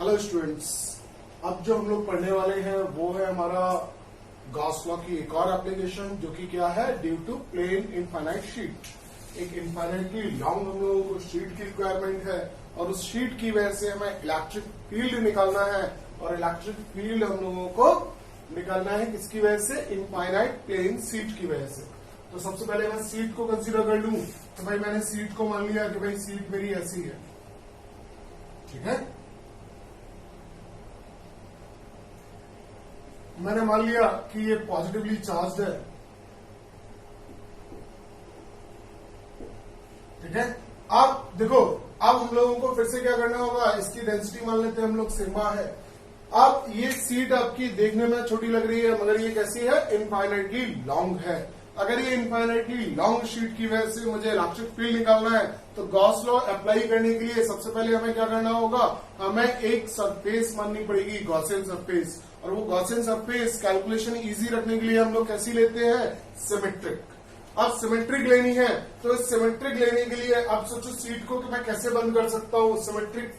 Hello students, अब जो हम लोग पढ़ने वाले हैं वो है हमारा गॉस लॉ की एक और एप्लीकेशन, जो कि क्या है, due to plane infinite sheet. एक इनफाइनाइटली लॉन्ग हम लोगों को शीट की रिक्वायरमेंट है और उस शीट की वजह से हमें इलेक्ट्रिक फील्ड निकालना है और इलेक्ट्रिक फील्ड हम लोगों को निकालना है किसकी वजह से, इनफाइनाइट प्लेन शीट की वजह से। तो सबसे पहले मैं सीट को कंसीडर कर लूं, तो भाई मैंने सीट को मान लिया कि भाई सीट मेरी ऐसी है, ठीक है। मैंने मान लिया कि ये पॉजिटिवली चार्ज है, ठीक है। अब देखो, अब हम लोगों को फिर से क्या करना होगा, इसकी डेंसिटी मान लेते हैं हम लोग सिग्मा है। अब ये सीट आपकी देखने में छोटी लग रही है, मगर ये कैसी है, इनफाइनाइटली लॉन्ग है। अगर ये इनफाइनाइटली लॉन्ग शीट की वजह से मुझे इलेक्ट्रिक फील्ड निकालना है, तो गॉस लॉ अप्लाई करने के लिए सबसे पहले हमें क्या करना होगा, हमें एक सरफेस माननी पड़ेगी, गॉसियन सरफेस। और वो गॉसियन सरफेस कैलकुलेशन इजी रखने के लिए हम लोग कैसी लेते हैं, सिमेट्रिक। अब सिमेट्रिक लेनी है, तो सिमेट्रिक लेने के लिए अब सोचो सीट को कि मैं कैसे बंद कर सकता हूं सिमेट्रिक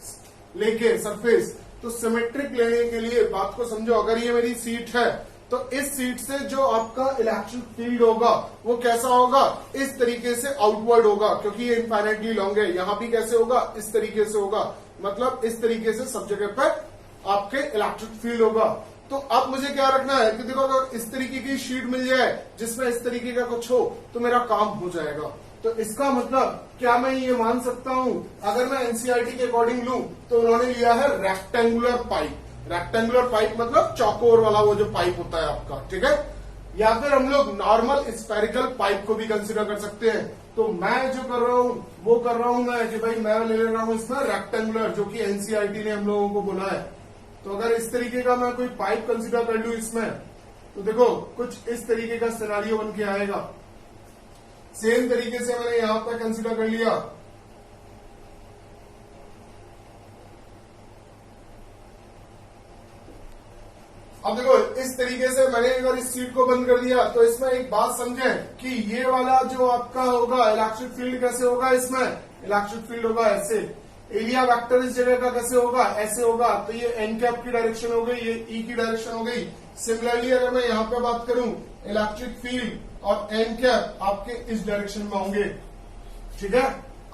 लेके सरफेस। तो सिमेट्रिक लेने के लिए बात को समझो, अगर ये मेरी सीट है तो इस सीट से जो आपका इलेक्ट्रिक फील्ड होगा वो कैसा होगा, इस तरीके से आउटवर्ड होगा, क्योंकि ये इनफाइनाइटली लॉन्ग है। यहां भी कैसे होगा, इस तरीके से होगा, मतलब इस तरीके से सब जगह पर आपके इलेक्ट्रिक फील्ड होगा। तो अब मुझे क्या रखना है कि देखो, अगर इस तरीके की शीट मिल जाए जिसमें इस तरीके का कुछ हो तो मेरा काम हो जाएगा। तो इसका मतलब क्या मैं ये मान सकता हूं, अगर मैं एनसीईआरटी के अकॉर्डिंग लूं तो उन्होंने लिया है रेक्टेंगुलर पाइप। रेक्टेंगुलर पाइप मतलब चौकोर वाला वो जो पाइप होता है आपका, ठीक है। या फिर हम लोग नॉर्मल स्फेरिकल पाइप को भी कंसिडर कर सकते हैं। तो मैं जो कर रहा हूं वो कर रहा हूं मैं कि भाई मैं ले रहा हूं इसमें रेक्टेंगुलर, जो कि एनसीईआरटी ने हम लोगों को बोला है। तो अगर इस तरीके का मैं कोई पाइप कंसिडर कर लूं इसमें, तो देखो कुछ इस तरीके का सिनेरियो बन के आएगा। सेम तरीके से मैंने यहां पर कंसिडर कर लिया। अब देखो, इस तरीके से मैंने अगर इस सीट को बंद कर दिया, तो इसमें एक बात समझें कि ये वाला जो आपका होगा इलेक्ट्रिक फील्ड कैसे होगा, इसमें इलेक्ट्रिक फील्ड होगा ऐसे। एरिया वेक्टर इस जगह का कैसे होगा, ऐसे होगा। तो ये एन कैप की डायरेक्शन हो गई, ये ई की डायरेक्शन हो गई। सिमिलरली अगर मैं यहाँ पे बात करूं, इलेक्ट्रिक फील्ड और एन कैप आपके इस डायरेक्शन में होंगे, ठीक है।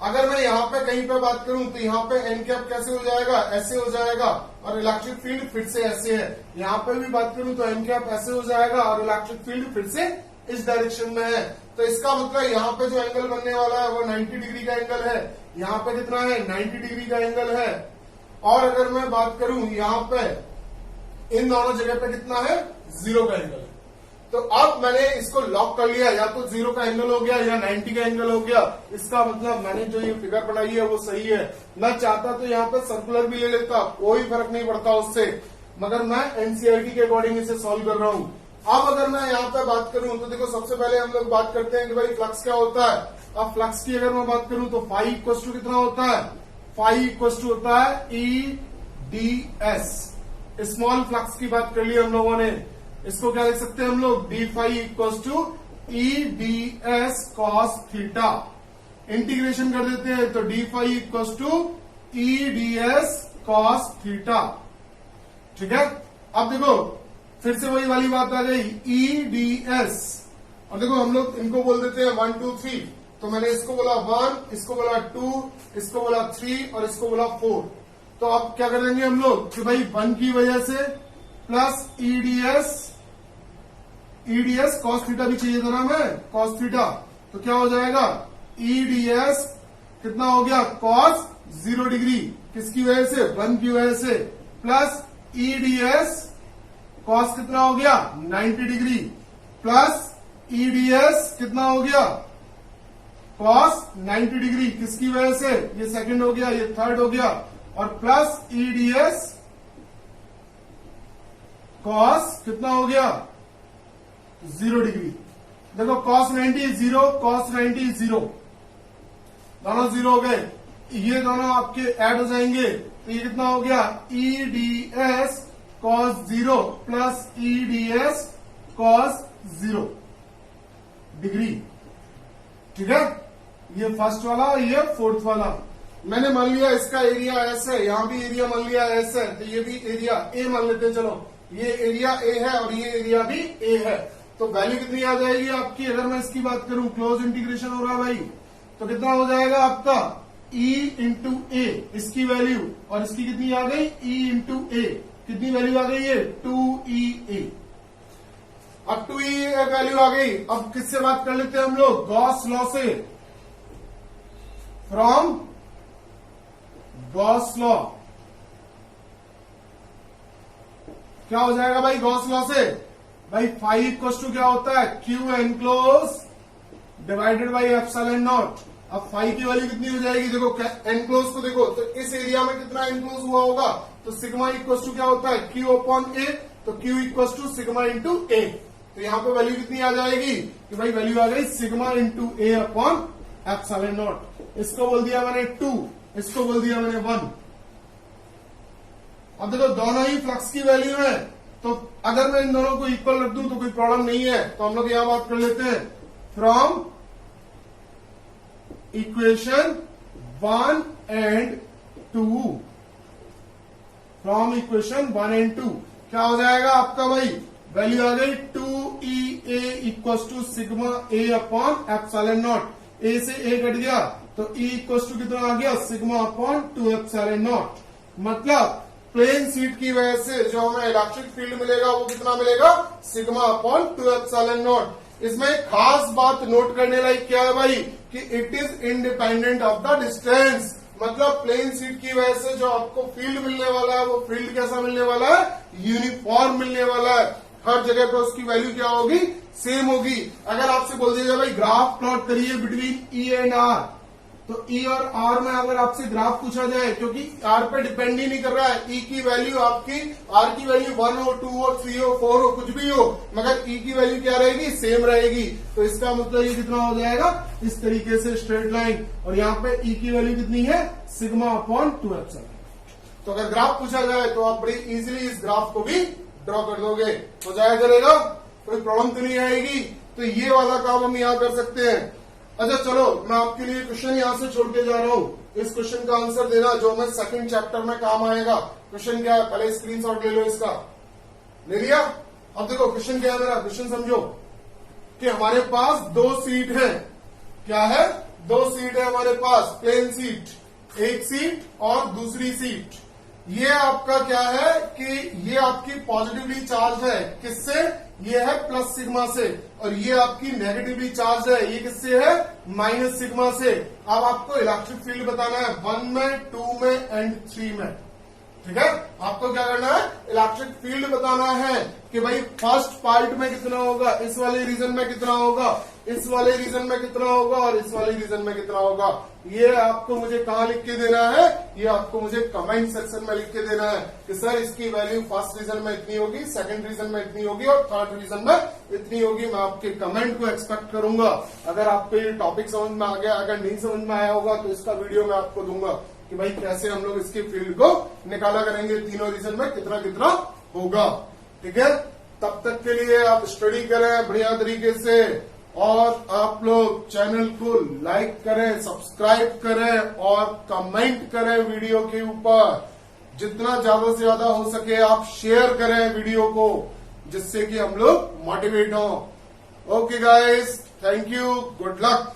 अगर मैं यहाँ पे कहीं पे बात करूं तो यहाँ पे एन कैप कैसे हो जाएगा, ऐसे हो जाएगा, और इलेक्ट्रिक फील्ड फिर से ऐसे है। यहाँ पे भी बात करूं तो एन कैप ऐसे हो जाएगा और इलेक्ट्रिक फील्ड फिर से इस डायरेक्शन में है। तो इसका मतलब यहाँ पे जो एंगल बनने वाला है वो 90 डिग्री का एंगल है। यहाँ पे कितना है, 90 डिग्री का एंगल है। और अगर मैं बात करूं यहाँ पे इन दोनों जगह पे कितना है, 0 का एंगल है। तो अब मैंने इसको लॉक कर लिया, या तो 0 का एंगल हो गया या 90 का एंगल हो गया। इसका मतलब मैंने जो ये फिगर बनाई है वो सही है। मैं चाहता तो यहाँ पे सर्कुलर भी ले लेता, कोई फर्क नहीं पड़ता उससे, मगर मैं एनसीईआरटी के अकॉर्डिंग इसे सॉल्व कर रहा हूं। अब अगर मैं यहाँ पे बात करूं तो देखो, सबसे पहले हम लोग बात करते हैं कि भाई फ्लक्स क्या होता है। अब फ्लक्स की अगर मैं बात करूं तो फाई इक्वल टू कितना होता है, फाई इक्वल टू होता है EDS। स्मॉल फ्लक्स की बात कर ली हम लोगों ने, इसको क्या लिख सकते हैं हम लोग, d phi equal to EDS cos theta. Integration कर देते हैं तो d phi equal to EDS cos theta, ठीक है। अब देखो फिर से वही वाली बात आ गई, EDS। और देखो हम लोग इनको बोल देते हैं 1 2 3। तो मैंने इसको बोला 1, इसको बोला 2, इसको बोला 3 और इसको बोला 4। तो अब क्या कर देंगे हम लोग कि भाई 1 की वजह से प्लस EDS कॉस थीटा भी चाहिए था ना हमें, कॉस थीटा। तो क्या हो जाएगा, EDS कितना हो गया, कॉस 0 डिग्री, किसकी वजह से, 1 की वजह से, प्लस EDS कॉस कितना हो गया, 90 डिग्री, प्लस EDS कितना हो गया, कॉस 90 डिग्री, किसकी वजह से, ये सेकंड हो गया, ये थर्ड हो गया, और प्लस EDS कॉस कितना हो गया, 0 डिग्री। देखो कॉस 90 0, कॉस 90 0, दोनों 0 हो गए। ये दोनों आपके ऐड हो जाएंगे, तो ये कितना हो गया, EDS cos 0 plus EDS cos 0 degree, ठीक है। ये फर्स्ट वाला, ये फोर्थ वाला। मैंने मान लिया इसका एरिया एस है, यहाँ भी एरिया मान लिया एस है, तो ये भी एरिया ए मान लेते हैं। चलो ये एरिया ए है और ये एरिया भी ए है, तो वैल्यू कितनी आ जाएगी आपकी? अगर मैं इसकी बात करूं, क्लोज इंटीग्रेशन हो रहा है भाई, तो कितना हो जाएगा आपका E इंटू ए, इसकी वैल्यू, और इसकी कितनी आ गई? E इंटू ए, कितनी वैल्यू आ गई है? 2EA। अब 2EA वैल्यू आ गई। अब किससे बात कर लेते हैं हम लोग? गॉस लॉ से, फ्रॉम गॉस लॉ। क्या हो जाएगा भाई गॉस लॉ से? भाई फाई इक्वल टू क्या होता है? Q enclose divided by epsilon not. अब फाई की वैल्यू कितनी हो जाएगी? देखो एनक्लोज को देखो, तो इस एरिया में कितना एनक्लोज हुआ होगा? तो सिग्मा इक्वल टू क्या होता है? क्यू अपॉन ए, तो Q equal to sigma into A. तो यहाँ पे वैल्यू कितनी आ जाएगी कि भाई वैल्यू आ गई sigma into A upon epsilon not. इसको बोल दिया मैंने 2, इसको बोल दिया मैंने 1। अब देखो दोनों ही फ्लक्स की वैल्यू है, तो अगर मैं इन दोनों को इक्वल रख दूं तो कोई प्रॉब्लम नहीं है। तो हम लोग यहां बात कर लेते हैं from equation 1 and 2, from equation 1 and 2 क्या हो जाएगा आपका भाई? वैल्यू आ गई 2EA equal to sigma A upon epsilon naught. A से ए कट गया तो E इक्वल टू कितना आ गया? Sigma upon 2 epsilon not. मतलब प्लेन सीट की वजह से जो हमें इलेक्ट्रिक फील्ड मिलेगा वो कितना मिलेगा? Sigma upon 2 epsilon not. इसमें एक खास बात नोट करने लायक क्या है भाई कि it is independent of the distance. मतलब प्लेन सीट की वजह से जो आपको फील्ड मिलने वाला है वो फील्ड कैसा मिलने वाला है? यूनिफॉर्म मिलने वाला है। हर जगह पर उसकी वैल्यू क्या होगी? सेम होगी। अगर आपसे बोल दिया जाए भाई ग्राफ प्लॉट करिए बिटवीन E एंड R, तो E और R में अगर आपसे ग्राफ पूछा जाए, क्योंकि R पे डिपेंड ही नहीं कर रहा है, E की वैल्यू आपकी, R की वैल्यू 1 हो, 2 हो, 3 हो, 4 हो, कुछ भी हो, मगर E की वैल्यू क्या रहेगी? सेम रहेगी। तो इसका मतलब ये कितना हो जाएगा? इस तरीके से स्ट्रेट लाइन, और यहाँ पे E की वैल्यू कितनी है? Sigma upon 2 epsilon. तो अगर ग्राफ पूछा जाए तो आप बड़ी इजीली इस ग्राफ को भी ड्रॉ कर दोगे, हो जाया करेगा, कोई प्रॉब्लम तो नहीं आएगी। तो ये वाला काम हम यहाँ कर सकते हैं। अच्छा चलो मैं आपके लिए क्वेश्चन यहां से छोड़ के जा रहा हूं। इस क्वेश्चन का आंसर देना जो मैं सेकंड चैप्टर में काम आएगा। क्वेश्चन क्या है? पहले स्क्रीनशॉट ले लो इसका। ले लिया? अब देखो क्वेश्चन क्या है मेरा, क्वेश्चन समझो कि हमारे पास 2 सीट है। क्या है? 2 सीट है हमारे पास, प्लेन सीट, एक सीट और दूसरी सीट। ये आपका क्या है कि ये आपकी पॉजिटिवली चार्ज है, किससे? ये है प्लस सिग्मा से, और ये आपकी नेगेटिवली चार्ज है, ये किससे है? माइनस सिग्मा से। अब आपको इलेक्ट्रिक फील्ड बताना है 1 में, 2 में एंड 3 में। ठीक है, आपको क्या करना है? इलेक्ट्रिक फील्ड बताना है कि भाई फर्स्ट पार्ट में कितना होगा, इस वाले रीजन में कितना होगा, इस वाले रीजन में कितना होगा और इस वाले रीजन में कितना होगा। ये आपको मुझे कहाँ लिख के देना है? ये आपको मुझे कमेंट सेक्शन में लिख के देना है कि सर इसकी वैल्यू फर्स्ट रीजन में इतनी होगी, सेकंड रीजन में इतनी होगी और थर्ड रीजन में इतनी होगी। मैं आपके कमेंट को एक्सपेक्ट करूंगा। अगर आपको ये टॉपिक समझ में आ गया, अगर नहीं समझ में आया होगा तो इसका वीडियो मैं आपको दूंगा कि भाई कैसे हम लोग इसके फील्ड को निकाला करेंगे, तीनों रीजन में कितना कितना होगा। ठीक है, तब तक के लिए आप स्टडी करें बढ़िया तरीके से, और आप लोग चैनल को लाइक करें, सब्सक्राइब करें और कमेंट करें वीडियो के ऊपर। जितना ज्यादा से ज्यादा हो सके आप शेयर करें वीडियो को, जिससे कि हम लोग मोटिवेट हों। Okay guys, thank you, good luck.